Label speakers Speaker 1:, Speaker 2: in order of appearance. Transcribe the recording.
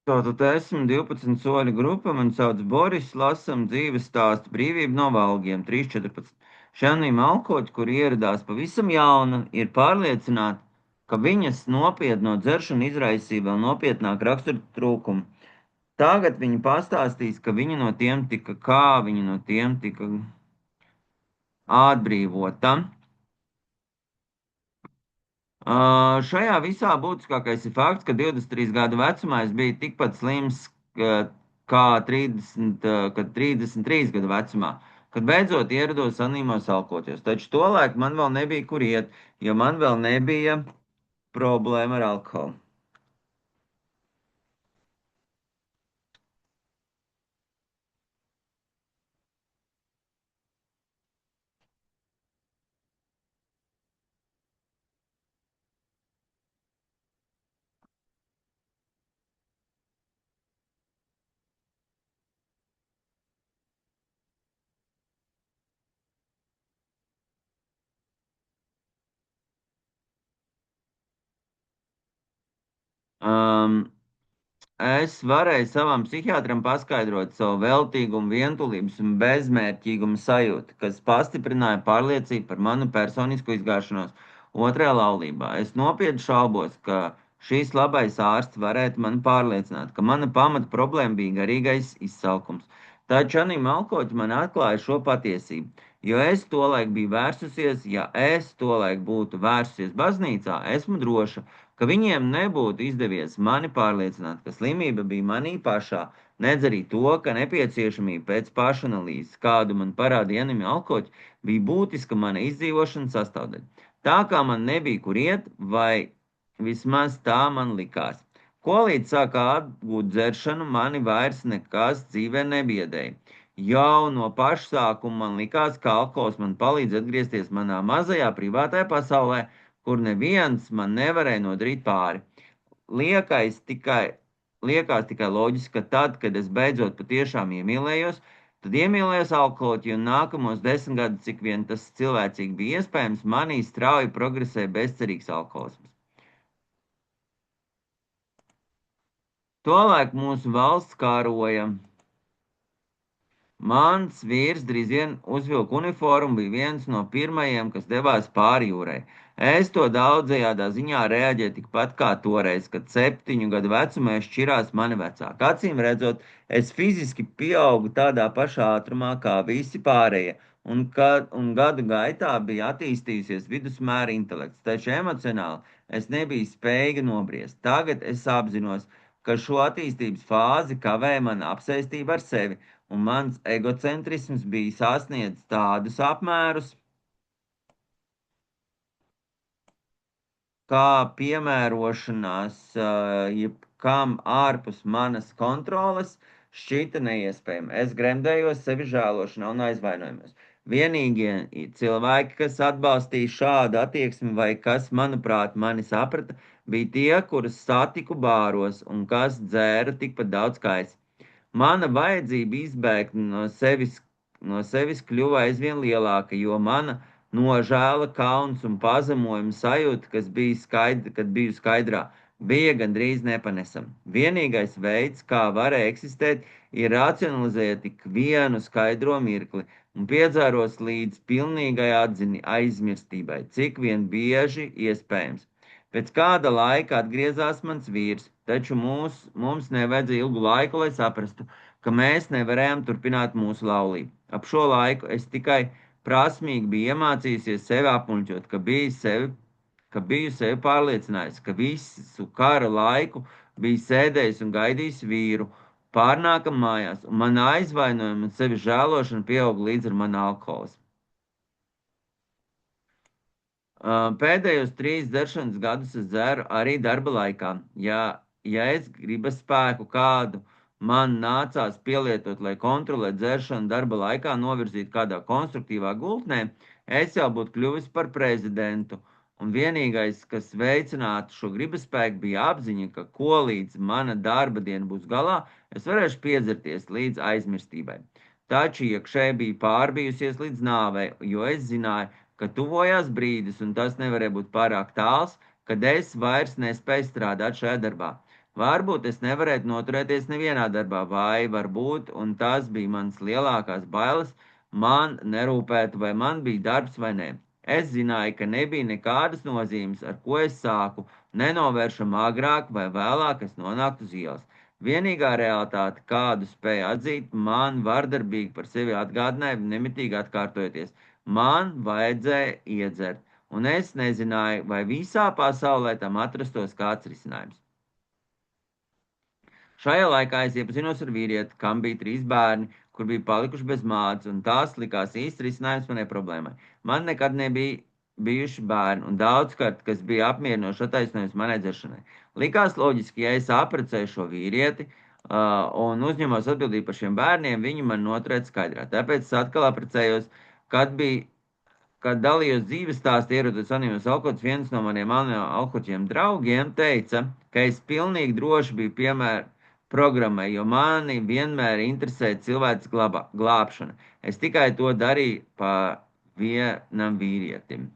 Speaker 1: Tātad esmu 12 soļu grupa, man sauc Boris, lasam dzīves stāstu brīvību no valgiem 3.14. Šānīm alkoķi, kur ieradās pavisam jauna, ir pārliecināti, ka viņas nopietno dzeršanu izraisīja vēl nopietnāk rakstura trūkumu. Tagad viņi pastāstīs, ka viņa no tiem tika viņa no tiem tika atbrīvota. Šajā visā būtiskākais ir fakts, ka 23 gadu vecumā es biju tikpat slims kā 33 gadu vecumā, kad beidzot ierados anonīmos alkoķos. Taču tolaik man vēl nebija kur iet, jo man vēl nebija problēma ar alkoholu. Um, Es varēju savam psihiatram paskaidrot savu veltīgumu, vientulības un bezmērķīguma sajūtu, kas pastiprināja pārliecību par manu personisko izgāšanos otrajā laulībā. Es nopietni šaubos, ka šīs labais ārsts varētu mani pārliecināt, ka mana pamata problēma bija garīgais izsalkums. Taču Anī Malkoķi man atklāja šo patiesību, jo es tolaik biju vērsusies, ja es tolaik būtu vērsusies baznīcā, esmu droša, ka viņiem nebūtu izdevies mani pārliecināt, ka slimība bija manī pašā, nedz arī to, ka nepieciešamība pēc pašanalīzes, kādu man parādīja animi alkoķi, bija būtiska mana izdzīvošanas sastāvdaļa. Tā kā man nebija kur iet, vai vismaz tā man likās. Kolīdz sākā atgūt dzeršanu, mani vairs nekas dzīvē nebiedēja. Jau no paša sākuma man likās, ka alkohols man palīdz atgriezties manā mazajā privātajā pasaulē, kur neviens man nevarēja nodarīt pāri. Liekas tikai loģiski, ka tad, kad es beidzot patiešām iemīlējos, tad iemīlējos alkoholiķi un nākamos 10 gadus, cik vien tas cilvēcīgi bija iespējams, manī strauji progresēja bezcerīgs alkoholisms. Tolaik mūsu valsts kāroja. Mans vīrs drīz vien uzvilka uniformu, bija viens no pirmajiem, kas devās pāri jūrai. Es to daudzajādā ziņā reaģēju tikpat kā toreiz, kad 7 gadu vecumā šķirās mani vecāki. Acīm redzot, es fiziski pieaugu tādā pašā ātrumā kā visi pārējie, un gadu gaitā bija attīstījusies vidusmēra intelekts, taču emocionāli es nebiju spējīga nobriest. Tagad es apzinos, ka šo attīstības fāzi kavēja mana apsēstība ar sevi, un mans egocentrisms bija sasniedzis tādus apmērus, kā piemērošanās jebkam ārpus manas kontroles šķita neiespējama. Es gremdējos sevi žēlošanā un aizvainojumos. Vienīgie cilvēki, kas atbalstīja šādu attieksmi vai kas, manuprāt, mani saprata, bija tie, kurus satiku bāros un kas dzēra tikpat daudz kā es. Mana vajadzība izbēgt no sevis kļuva aizvien lielāka, jo mana nožēla, kauns un pazemojuma sajūta, kad biju skaidrā, bija gandrīz nepanesama. Vienīgais veids, kā varēja eksistēt, ir racionalizēt tik vienu skaidro mirkli un piedzēros līdz pilnīgai aizmirstībai, cik vien bieži iespējams. Pēc kāda laika atgriezās mans vīrs, taču mums nevajadzēja ilgu laiku, lai saprastu, ka mēs nevarējām turpināt mūsu laulību. Ap šo laiku es tikai prasmīgi biju iemācījusies sevi apmuļķot, ka biju sevi pārliecinājusi, ka visu kara laiku biju sēdējis un gaidījis vīru, pārnākam mājās, un mana aizvainojuma un sevi žēlošana pieauga līdz ar manu alkoholismu. Pēdējos 3 dzeršanas gadus es dzeru arī darba laikā. Ja es gribu spēku kādu man nācās pielietot, lai kontrolētu dzeršanu darba laikā, novirzītu kādā konstruktīvā gultnē, es jau būtu kļuvis par prezidentu. Un vienīgais, kas veicinātu šo gribaspēku, bija apziņa, ka ko līdz mana darba diena būs galā, es varēšu piedzerties līdz aizmirstībai. Taču iekšēji bija pārbijusies līdz nāvei, jo es zināju, ka tuvojās brīdis, un tas nevarēja būt pārāk tāls, kad es vairs nespēju strādāt šajā darbā. Varbūt es nevarētu noturēties nevienā darbā, vai varbūt, un tas bija mans lielākās bailes, man nerūpētu, vai man bija darbs vai nē. Es zināju, ka nebija nekādas nozīmes, ar ko es sāku, nenovēršam agrāk vai vēlāk es nonāktu uz ielas. Vienīgā realitāte, kādu spēju atzīt, man vardarbīgi par sevi atgādināja, nemitīgi atkārtojoties. Man vajadzēja iedzert, un es nezināju, vai visā pasaulē tam atrastos kāds risinājums. Šajā laikā es iepazinos ar vīrieti, kam bija 3 bērni, kur bija palikuši bez mātes, un tās likās īsts risinājums manai problēmai. Man nekad nebija bijuši bērni, un daudzkārt, kas bija apmierinoši attaisnojums manai dzeršanai. Likās loģiski, ja es apprecēju šo vīrieti un uzņemos atbildību par šiem bērniem, viņi man noturētu skaidrā. Tāpēc es atkal apprecējos, kad dalījos dzīves stāstu ierodoties anonīmos alkohols, viens no maniem alkohoļiem draugiem teica, ka es pilnīgi droši biju programmai, jo mani vienmēr interesēja cilvēks glābšana. Es tikai to darīju pa vienam vīrietim.